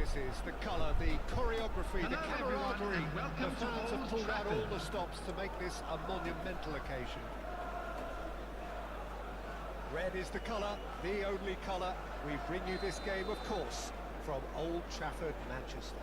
This is the colour, the choreography, the camaraderie. The fans have pulled out all the stops to make this a monumental occasion. Red is the colour, the only colour. We bring you this game, of course, from Old Trafford, Manchester.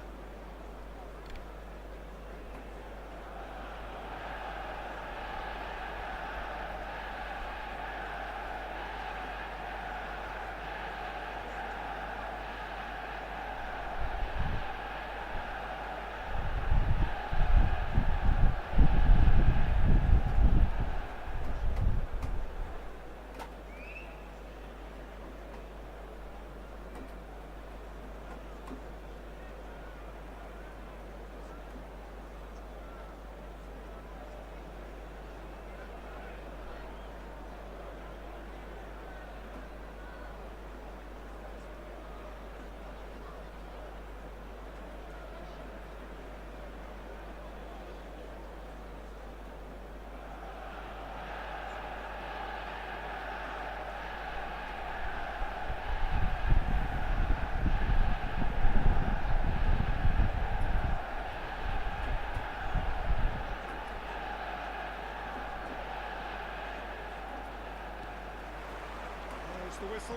The whistle.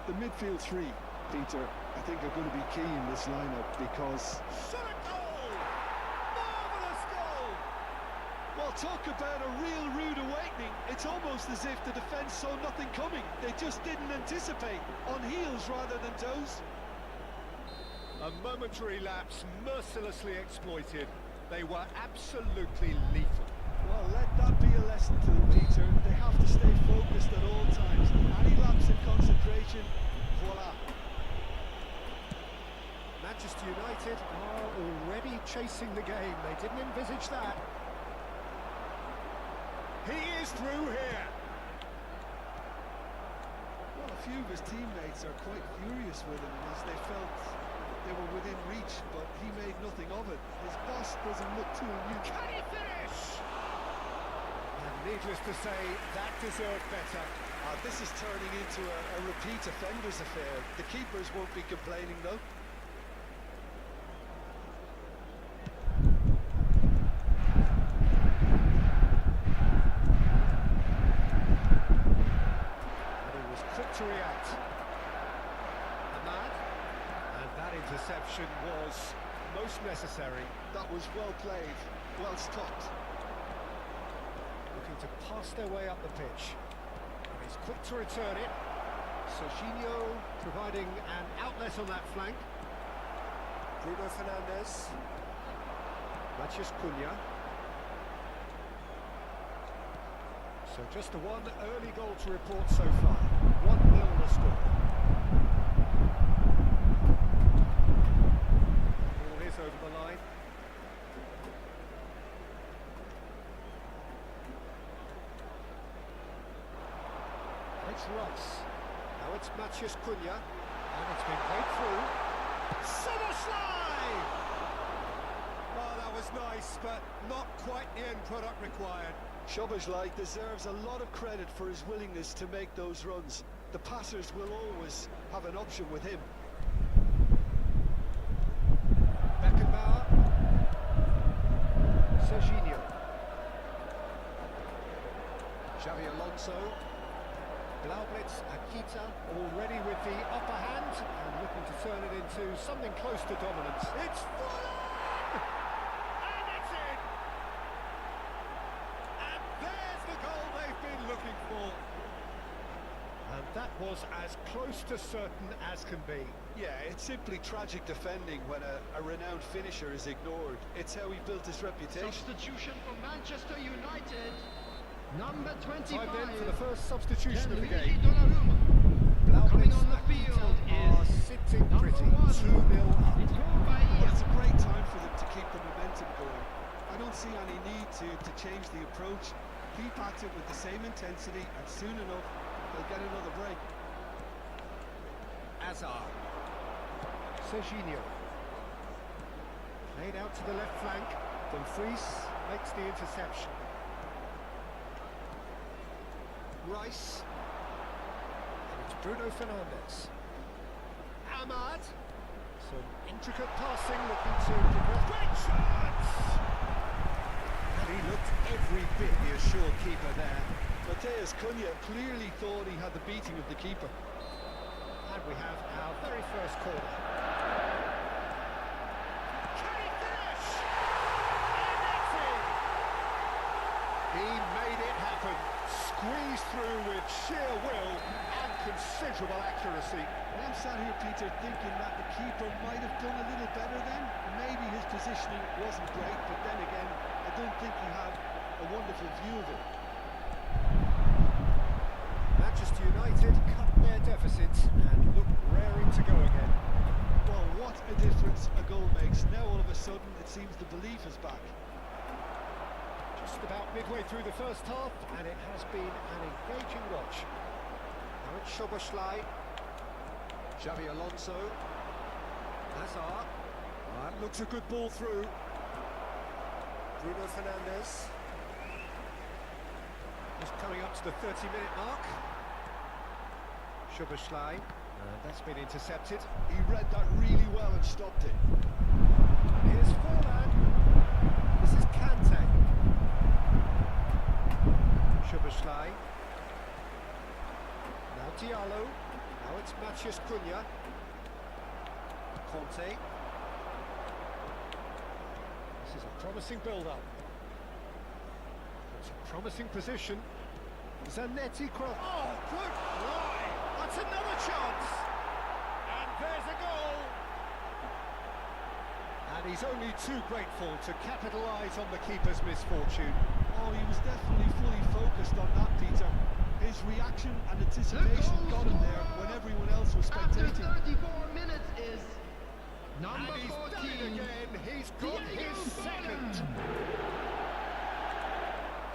The midfield three, Peter, I think are going to be key in this lineup because... Shot a goal! Marvellous goal! Well, talk about a real rude awakening. It's almost as if the defence saw nothing coming. They just didn't anticipate. On heels rather than toes. A momentary lapse mercilessly exploited. They were absolutely lethal. Well, let that be a lesson to them, Peter. They have to stay focused at all times. Any lapse in concentration, voila. Manchester United are already chasing the game. They didn't envisage that. He is through here. Well, a few of his teammates are quite furious with him as they felt they were within reach, but he made nothing of it. His boss doesn't look too amused. Can he finish? Needless to say, that deserved better. This is turning into a repeat offenders affair. The keepers won't be complaining, though. And he was quick to react. Ahmad. And that interception was most necessary. That was well played, well stopped. Looking to pass their way up the pitch. And he's quick to return it. Serginho providing an outlet on that flank. Bruno Fernandes. Matheus Cunha. So just the one early goal to report so far. 1-0 the score. Ball is over the line. It's Rice. Now it's Matheus Cunha. And it's been played through. Summer slide! Well, that was nice, but not quite the end product required. Szoboszlai deserves a lot of credit for his willingness to make those runs. The passers will always have an option with him. Beckenbauer. Serginho. Xavi Alonso. Blaublitz, Akita, already with the upper hand and looking to turn it into something close to dominance. It's full on! And it's in! And there's the goal they've been looking for. And that was as close to certain as can be. Yeah, it's simply tragic defending when a renowned finisher is ignored. It's how he built his reputation. Substitution for Manchester United. Number 25. Time then for the first substitution of the game. Coming on the field are is sitting pretty. 2-0 up. Well, it's a great time for them to keep the momentum going. I don't see any need to change the approach. Keep at it with the same intensity, and soon enough they'll get another break. Azar. Serginho. Laid out to the left flank. Dumfries makes the interception. Rice. And it's Bruno Fernandes. Ahmad. Some intricate passing, looking to progress. Great chance! And he looked every bit the assured keeper there. Matheus Cunha clearly thought he had the beating of the keeper. And we have our very first corner. Can he finish? And that's it! He made it happen. Squeezed through with sheer will and considerable accuracy. Well, I'm sat here, Peter, thinking that the keeper might have done a little better then. Maybe his positioning wasn't great, but then again, I don't think he had a wonderful view of it. Manchester United cut their deficit and look raring to go again. Well, what a difference a goal makes. Now all of a sudden it seems the belief is back. Just about midway through the first half, and it has been an engaging watch. Now it's Szoboszlai, Xavi Alonso, Hazard. That looks a good ball through. Bruno Fernandes. Just coming up to the 30-minute mark. Szoboszlai, and that's been intercepted. He read that really well and stopped it. Here's Forlan. This is Kante. Szoboszlai. Now Diallo. Now it's Matheus Cunha. Conte. This is a promising build-up. It's a promising position. Zanetti cross. Oh, good try! That's another chance! And there's a goal! And he's only too grateful to capitalise on the keeper's misfortune. Oh, he was definitely fully focused on that, Peter. His reaction and anticipation got him there when everyone else was spectating. After 34 minutes is number And he's 14. done it again. He's got his second.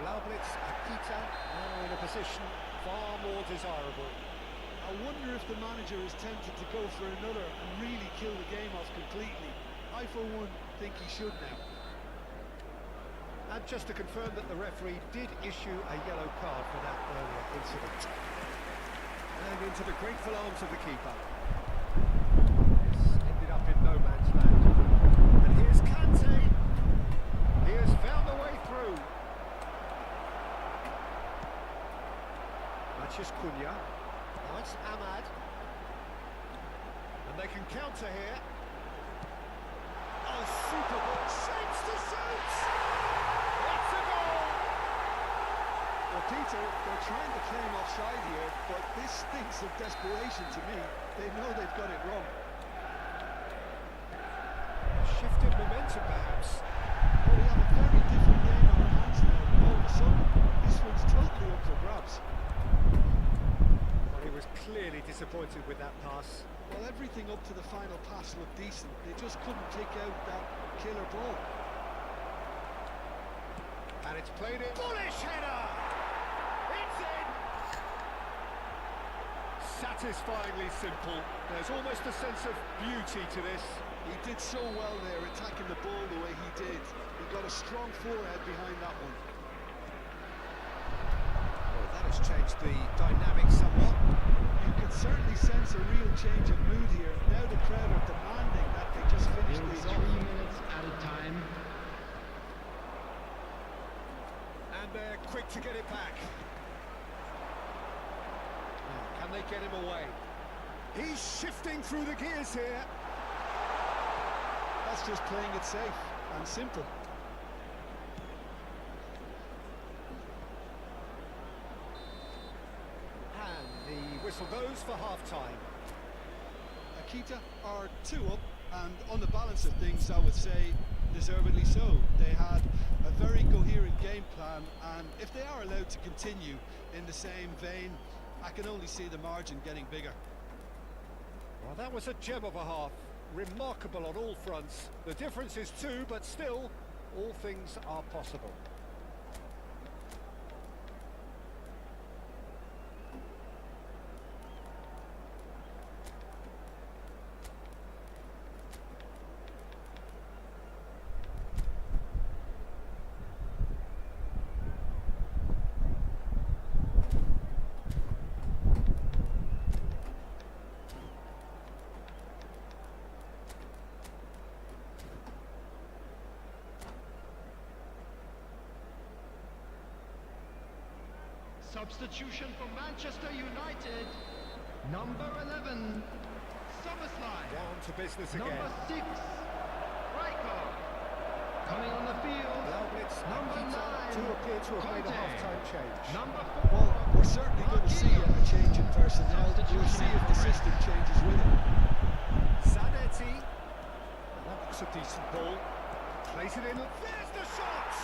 Blaublitz, Akita, now in a position far more desirable. I wonder if the manager is tempted to go for another and really kill the game off completely. I, for one, think he should now. And just to confirm that the referee did issue a yellow card for that earlier incident. And into the grateful arms of the keeper. This ended up in no man's land. And here's Kante. He has found the way through. Matheus Cunha. Now it's Ahmad. And they can counter here. Oh, super ball. Shapes to suit! It's a goal! Well, Peter, they're trying to claim offside here, but this stinks of desperation to me. They know they've got it wrong. Shift in momentum, perhaps. Well, we have a very different game on our hands now. All of a sudden, this one's totally up for grabs. Well, he was clearly disappointed with that pass. Well, everything up to the final pass looked decent. They just couldn't pick out that killer ball. And it's played in. Bullish header! It's in! Satisfyingly simple. There's almost a sense of beauty to this. He did so well there, attacking the ball the way he did. He got a strong forehead behind that one. Well, that has changed the dynamic somewhat. You can certainly sense a real change of mood here. Now the crowd are demanding that they just finish There will be this 3 off. minutes at a time. And they're quick to get it back. Now, can they get him away? He's shifting through the gears here. That's just playing it safe and simple. And the whistle goes for half-time. Akita are 2 up, and on the balance of things, I would say deservedly so. They had a very coherent game plan, and if they are allowed to continue in the same vein, I can only see the margin getting bigger. Well, that was a gem of a half. Remarkable on all fronts. The difference is 2, but still, all things are possible. Substitution for Manchester United. Number 11, Summerslide. Down to business again. Number 6, Riker. Coming on the field, number 9, do appear to have made a Conte. half-time change. Number 4, Well, we're certainly going to see a change in personnel. We'll see if the system changes with it. Zanetti. That looks a decent ball. Plays it in. There's the shot!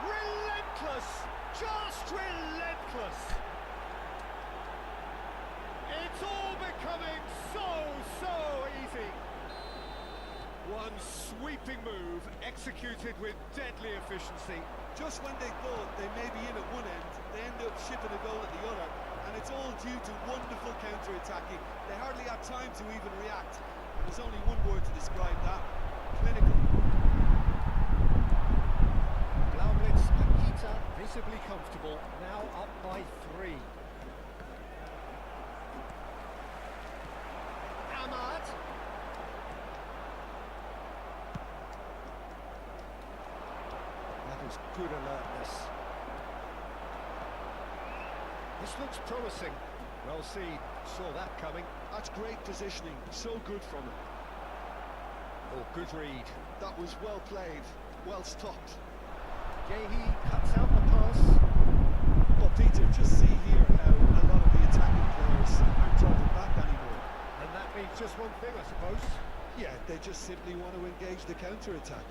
Relentless! Just relentless! It's all becoming so easy. One sweeping move, executed with deadly efficiency. Just when they thought they may be in at one end, they end up shipping a goal at the other, and it's all due to wonderful counter-attacking. They hardly had time to even react. There's only one word to describe that: clinical. Blaublitz and Kita visibly comfortable, now up by 3. Ahmad. That was good alertness. This looks promising. Well seen, saw that coming. That's great positioning, so good from him. Oh, good read. That was well played, well stopped. Gehi cuts out the pass. Well, Peter, just see here how a lot of the attacking players aren't dropping back anymore. And that means just one thing, I suppose. Yeah, they just simply want to engage the counter-attack.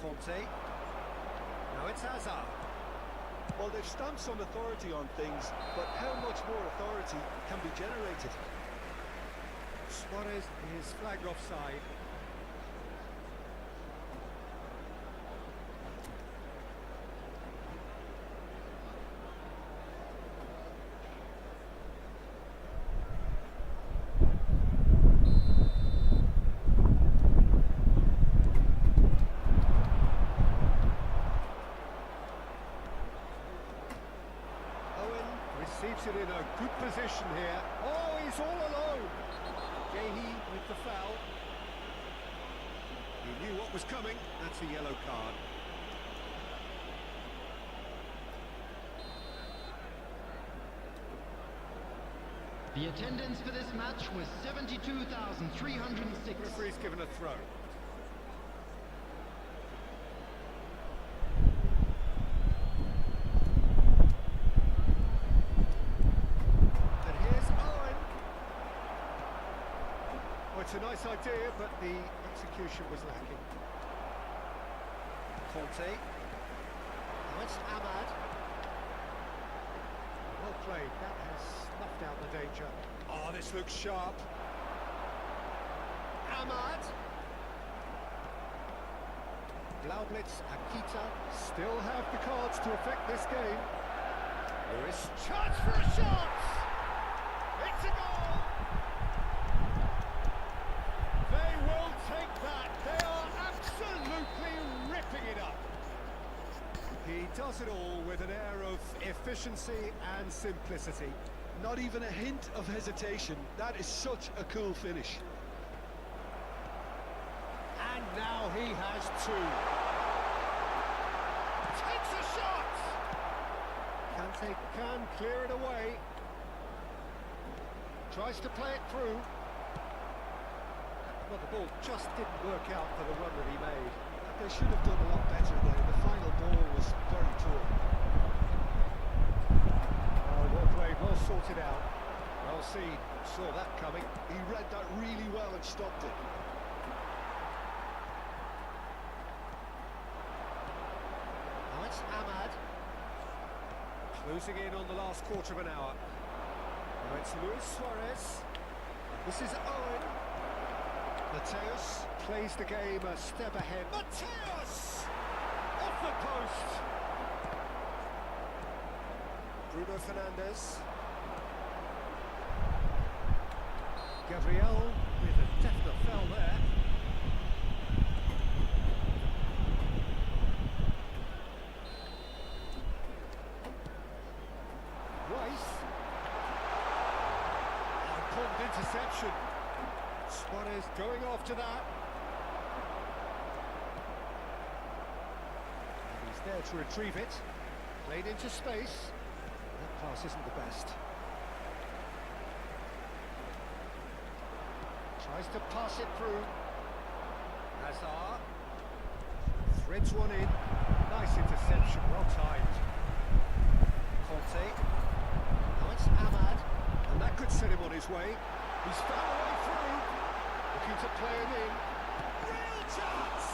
Conte. Now it's Hazard. Well, they've stamped some authority on things, but how much more authority can be generated? Suarez is flagged offside. Receives it in a good position here. Oh, he's all alone. Gehi with the foul. He knew what was coming. That's a yellow card. The attendance for this match was 72,306. Referee's given a throw. It's a nice idea, but the execution was lacking. Conte. Now it's Ahmad. Well played. That has snuffed out the danger. Oh, this looks sharp. Ahmad. Blaublitz and Kita still have the cards to affect this game. Lewis. Chance for a shot! It's a goal! Take that, they are absolutely ripping it up. He does it all with an air of efficiency and simplicity. Not even a hint of hesitation. That is such a cool finish. And now he has 2. Takes a shot! Kante can clear it away. Tries to play it through. Well, the ball just didn't work out for the run that he made. They should have done a lot better there. The final ball was very poor. Oh, well played, well sorted out. Well seen, saw that coming. He read that really well and stopped it. Now it's Ahmad. Closing in on the last quarter of an hour. Now it's Luis Suarez. This is Owen. Mateus plays the game a step ahead. Mateus! Off the post! Bruno Fernandes. Gabriel with a definite foul there. Rice. Important interception. Suarez going after that. And he's there to retrieve it. Played into space. That pass isn't the best. Tries to pass it through. Hazard. Threads one in. Nice interception, well timed. Conte. Now it's Ahmad. And that could set him on his way. He's found a way through. Looking to play it in. Real chance!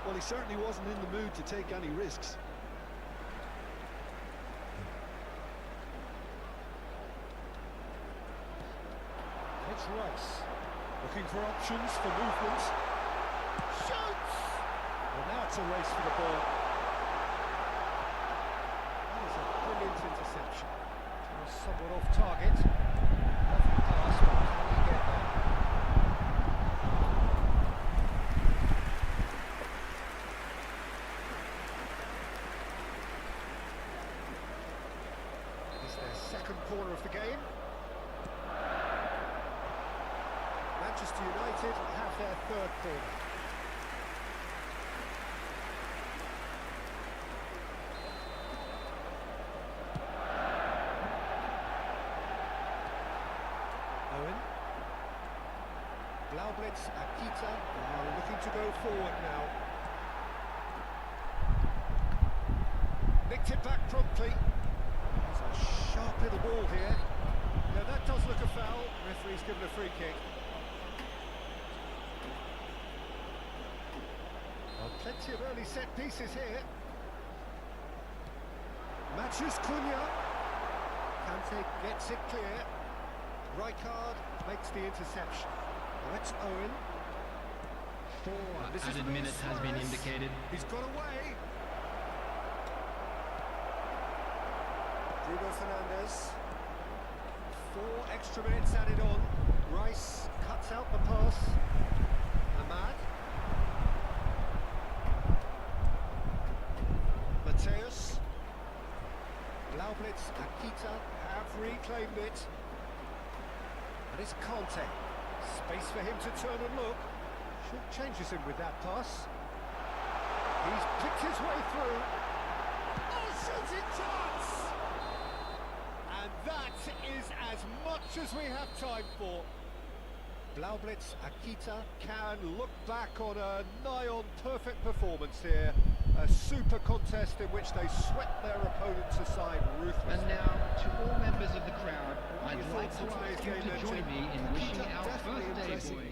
Well, he certainly wasn't in the mood to take any risks. It's Rice. Looking for options for movement. Shoots! Well, now it's a race for the ball. That is a brilliant interception. Somewhat off target. Lovely pass, but can he get there? It's their second corner of the game. Manchester United have their third corner. Owen. Blaublitz, Akita are looking to go forward now. Nicked it back promptly. There's a sharp little ball here. Now that does look a foul. Referee's given a free kick. Well, plenty of early set pieces here. Matches Cunha. Kante gets it clear. Rijkaard makes the interception. Now it's Owen. 4 This is added Luis minutes has been Suarez. indicated. He's got away. Bruno Fernandes. 4 extra minutes added on. Rice cuts out the pass. Ahmad. Mateus. Blaublitz, Akita have reclaimed it. And it's Conte. Space for him to turn and look. Short changes him with that pass. He's picked his way through. Oh, shooting chance! And that is as much as we have time for. Blaublitz, Akita can look back on a nigh-on perfect performance here. A super contest in which they swept their opponents aside ruthlessly. And now, to all members of the crowd, I'd Your like thoughts to on today's ask you game to then, join Tim? me in wishing our Definitely birthday impressive. boy